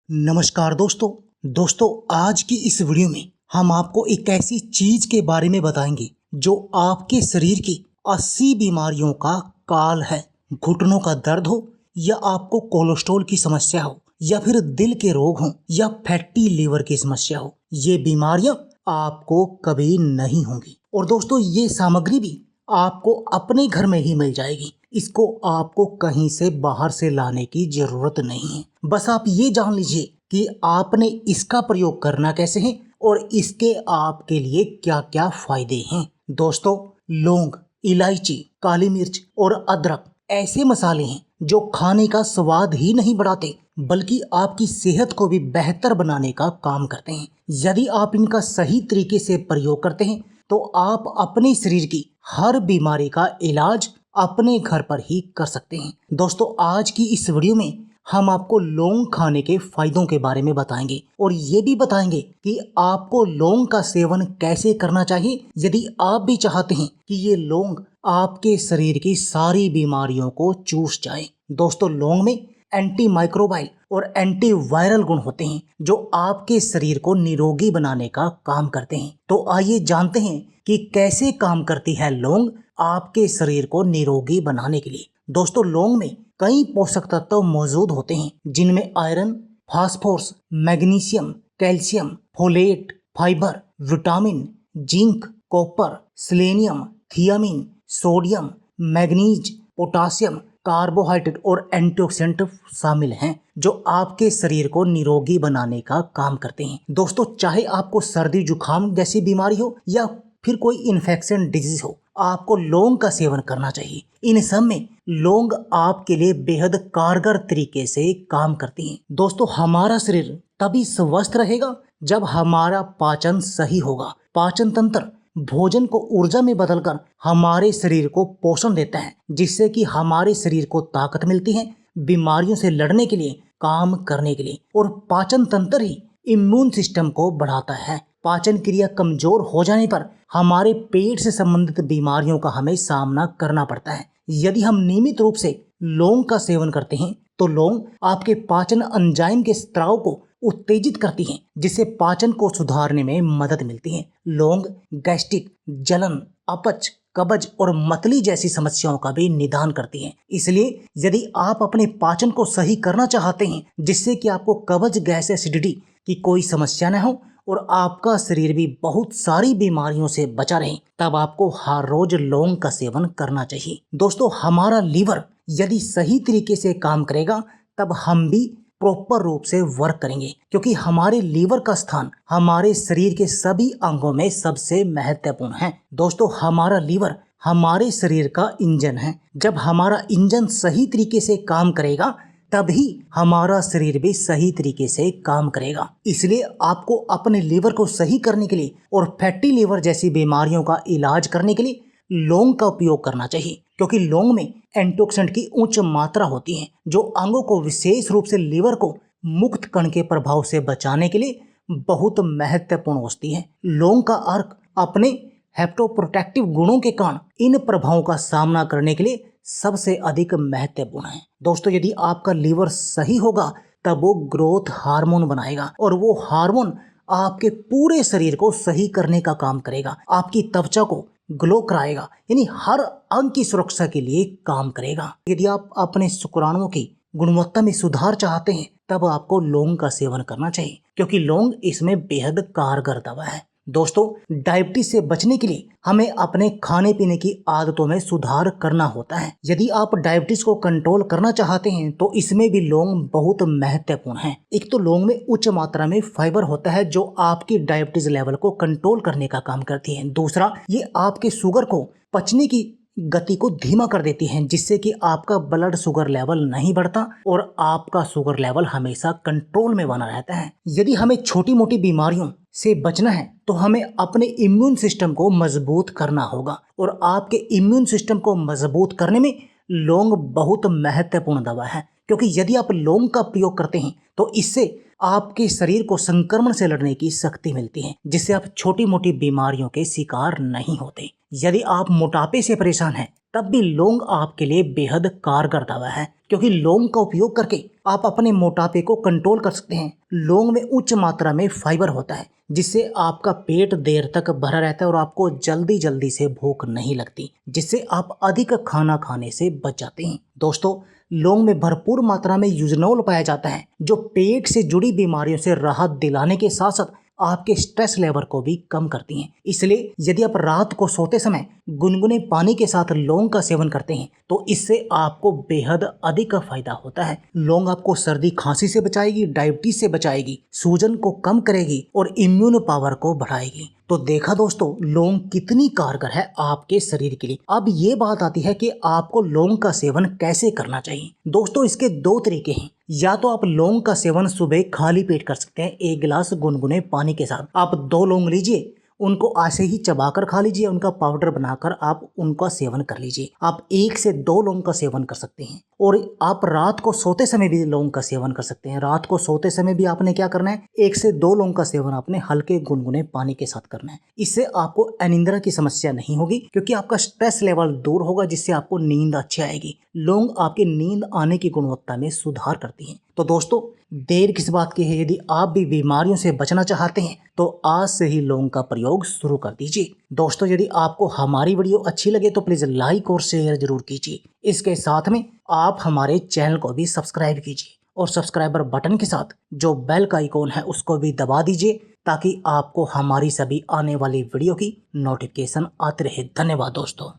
नमस्कार दोस्तों आज की इस वीडियो में हम आपको एक ऐसी चीज के बारे में बताएंगे जो आपके शरीर की 80 बीमारियों का काल है। घुटनों का दर्द हो या आपको कोलेस्ट्रॉल की समस्या हो या फिर दिल के रोग हो या फैटी लीवर की समस्या हो, ये बीमारियां आपको कभी नहीं होंगी। और दोस्तों ये सामग्री भी आपको अपने घर में ही मिल जाएगी। इसको आपको कहीं से बाहर से लाने की जरूरत नहीं है। बस आप ये जान लीजिए कि आपने इसका प्रयोग करना कैसे है और इसके आपके लिए क्या क्या फायदे हैं। दोस्तों, लौंग, इलायची, काली मिर्च और अदरक ऐसे मसाले हैं जो खाने का स्वाद ही नहीं बढ़ाते बल्कि आपकी सेहत को भी बेहतर बनाने का काम करते हैं। यदि आप इनका सही तरीके से प्रयोग करते हैं तो आप अपने शरीर की हर बीमारी का इलाज अपने घर पर ही कर सकते हैं। दोस्तों, आज की इस वीडियो में हम आपको लौंग खाने के फायदों के बारे में बताएंगे और ये भी बताएंगे कि आपको लौंग का सेवन कैसे करना चाहिए यदि आप भी चाहते हैं कि ये लौंग आपके शरीर की सारी बीमारियों को चूस जाए। दोस्तों, लौंग में एंटी माइक्रोबाइल और एंटी वायरल गुण होते हैं जो आपके शरीर को निरोगी बनाने का काम करते हैं। तो आइए जानते हैं कि कैसे काम करती है लौंग आपके शरीर को निरोगी बनाने के लिए। दोस्तों, लौंग में कई पोषक तत्व मौजूद होते हैं जिनमें iron, phosphorus, magnesium, calcium, folate, fibre, vitamin, zinc, copper, selenium, thiamine, sodium, manganese, potassium, carbohydrate और एंटीऑक्सीडेंट शामिल हैं जो आपके शरीर को निरोगी बनाने का काम करते हैं। दोस्तों, चाहे आपको सर्दी जुकाम जैसी बीमारी हो या फिर कोई इन्फेक्शन डिजीज हो, आपको लौंग का सेवन करना चाहिए। इन सब में लौंग आपके लिए बेहद कारगर तरीके से काम करती हैं। दोस्तों, हमारा शरीर तभी स्वस्थ रहेगा जब हमारा पाचन सही होगा। पाचन तंत्र भोजन को ऊर्जा में बदलकर हमारे शरीर को पोषण देता है जिससे कि हमारे शरीर को ताकत मिलती है बीमारियों से लड़ने के लिए, काम करने के लिए। और पाचन तंत्र ही इम्यून सिस्टम को बढ़ाता है। पाचन क्रिया कमजोर हो जाने पर हमारे पेट से संबंधित बीमारियों का हमें सामना करना पड़ता है। यदि हम नियमित रूप से लौंग का सेवन करते हैं तो लौंग आपके पाचन एंजाइम के स्त्राव को उत्तेजित करती है जिससे पाचन को सुधारने में मदद मिलती है। लौंग गैस्ट्रिक, जलन, अपच, कब्ज और मतली जैसी समस्याओं का भी निदान करती है। इसलिए यदि आप अपने पाचन को सही करना चाहते हैं जिससे कि आपको कब्ज, गैस, एसिडिटी की कोई समस्या न हो और आपका शरीर भी बहुत सारी बीमारियों से बचा रहे, तब आपको हर रोज लौंग का सेवन करना चाहिए। दोस्तों, हमारा लीवर यदि सही तरीके से काम करेगा तब हम भी प्रॉपर रूप से वर्क करेंगे क्योंकि हमारे लीवर का स्थान हमारे शरीर के सभी अंगों में सबसे महत्वपूर्ण है। दोस्तों, हमारा लीवर हमारे शरीर का इंजन है। जब हमारा इंजन सही तरीके से काम करेगा तभी हमारा शरीर भी सही तरीके से काम करेगा। इसलिए आपको अपने लीवर को सही करने के लिए और फैटी लीवर जैसी बीमारियों का इलाज करने के लिए लौंग का उपयोग करना चाहिए क्योंकि लौंग में एंटीऑक्सीडेंट की उच्च मात्रा होती है जो अंगों को, विशेष रूप से लीवर को, मुक्त कण के प्रभाव से बचाने के लिए बहुत महत्वपूर्ण होती है। लौंग का अर्क अपने हेप्टोप्रोटेक्टिव गुणों के कारण इन प्रभावों का सामना करने के लिए सबसे अधिक महत्वपूर्ण है। दोस्तों, यदि आपका लीवर सही होगा तब वो ग्रोथ हार्मोन बनाएगा और वो हार्मोन आपके पूरे शरीर को सही करने का काम करेगा, आपकी त्वचा को ग्लो कराएगा, यानी हर अंग की सुरक्षा के लिए काम करेगा। यदि आप अपने शुक्राणुओं की गुणवत्ता में सुधार चाहते हैं तब आपको लौंग का सेवन करना चाहिए क्योंकि लौंग इसमें बेहद कारगर दवा है। दोस्तों, डायबिटीज से बचने के लिए हमें अपने खाने पीने की आदतों में सुधार करना होता है। यदि आप डायबिटीज को कंट्रोल करना चाहते हैं तो इसमें भी लौंग बहुत महत्वपूर्ण है। एक तो लौंग में उच्च मात्रा में फाइबर होता है जो आपकी डायबिटीज लेवल को कंट्रोल करने का काम करती है। दूसरा, ये आपके शुगर को पचने की गति को धीमा कर देती हैं जिससे कि आपका ब्लड शुगर लेवल नहीं बढ़ता और आपका शुगर लेवल हमेशा कंट्रोल में बना रहता है। यदि हमें छोटी मोटी बीमारियों से बचना है तो हमें अपने इम्यून सिस्टम को मजबूत करना होगा और आपके इम्यून सिस्टम को मजबूत करने में लौंग बहुत महत्वपूर्ण दवा है क्योंकि यदि आप लौंग का प्रयोग करते हैं तो इससे आपके शरीर को संक्रमण से लड़ने की शक्ति मिलती है जिससे आप छोटी मोटी बीमारियों के शिकार नहीं होते। यदि आप मोटापे से परेशान हैं तब भी लौंग आपके लिए बेहद कारगर दवा है, क्योंकि लौंग का उपयोग करके आप अपने मोटापे को कंट्रोल कर सकते हैं। लौंग में उच्च मात्रा में फाइबर होता है, जिससे आपका पेट देर तक भरा रहता है और आपको जल्दी जल्दी से भूख नहीं लगती, जिससे आप अधिक खाना खाने से बच जाते हैं। दोस्तों, लौंग में भरपूर मात्रा में यूजनोल पाया जाता है, जो पेट से जुड़ी बीमारियों से राहत दिलाने के साथ साथ आपके स्ट्रेस लेवल को भी कम करती हैं। इसलिए यदि आप रात को सोते समय गुनगुने पानी के साथ लौंग का सेवन करते हैं तो इससे आपको बेहद अधिक फायदा होता है। लौंग आपको सर्दी खांसी से बचाएगी, डायबिटीज से बचाएगी, सूजन को कम करेगी और इम्यून पावर को बढ़ाएगी। तो देखा दोस्तों, लौंग कितनी कारगर है आपके शरीर के लिए। अब ये बात आती है कि आपको लौंग का सेवन कैसे करना चाहिए। दोस्तों, इसके दो तरीके हैं। या तो आप लौंग का सेवन सुबह खाली पेट कर सकते हैं, 1 गिलास गुनगुने पानी के साथ। आप 2 लौंग लीजिए, उनको ऐसे ही चबाकर खा लीजिए, उनका पाउडर बनाकर आप उनका सेवन कर लीजिए। आप 1 से 2 लौंग का सेवन कर सकते हैं। और आप रात को सोते समय भी लौंग का सेवन कर सकते हैं। रात को सोते समय भी आपने क्या करना है, 1 से 2 लौंग का सेवन आपने हल्के गुनगुने पानी के साथ करना है। इससे आपको अनिद्रा की समस्या नहीं होगी, क्योंकि आपका स्ट्रेस लेवल दूर होगा, जिससे आपको नींद अच्छी आएगी। लौंग आपकी नींद आने की गुणवत्ता में सुधार करती है। तो दोस्तों, देर किस बात की है, यदि आप भी बीमारियों से बचना चाहते हैं तो आज से ही लौंग का प्रयोग शुरू कर दीजिए। दोस्तों, यदि आपको हमारी वीडियो अच्छी लगे तो प्लीज लाइक और शेयर जरूर कीजिए। इसके साथ में आप हमारे चैनल को भी सब्सक्राइब कीजिए और सब्सक्राइबर बटन के साथ जो बेल का आइकॉन है उसको भी दबा दीजिए, ताकि आपको हमारी सभी आने वाली वीडियो की नोटिफिकेशन आती रहे। धन्यवाद दोस्तों।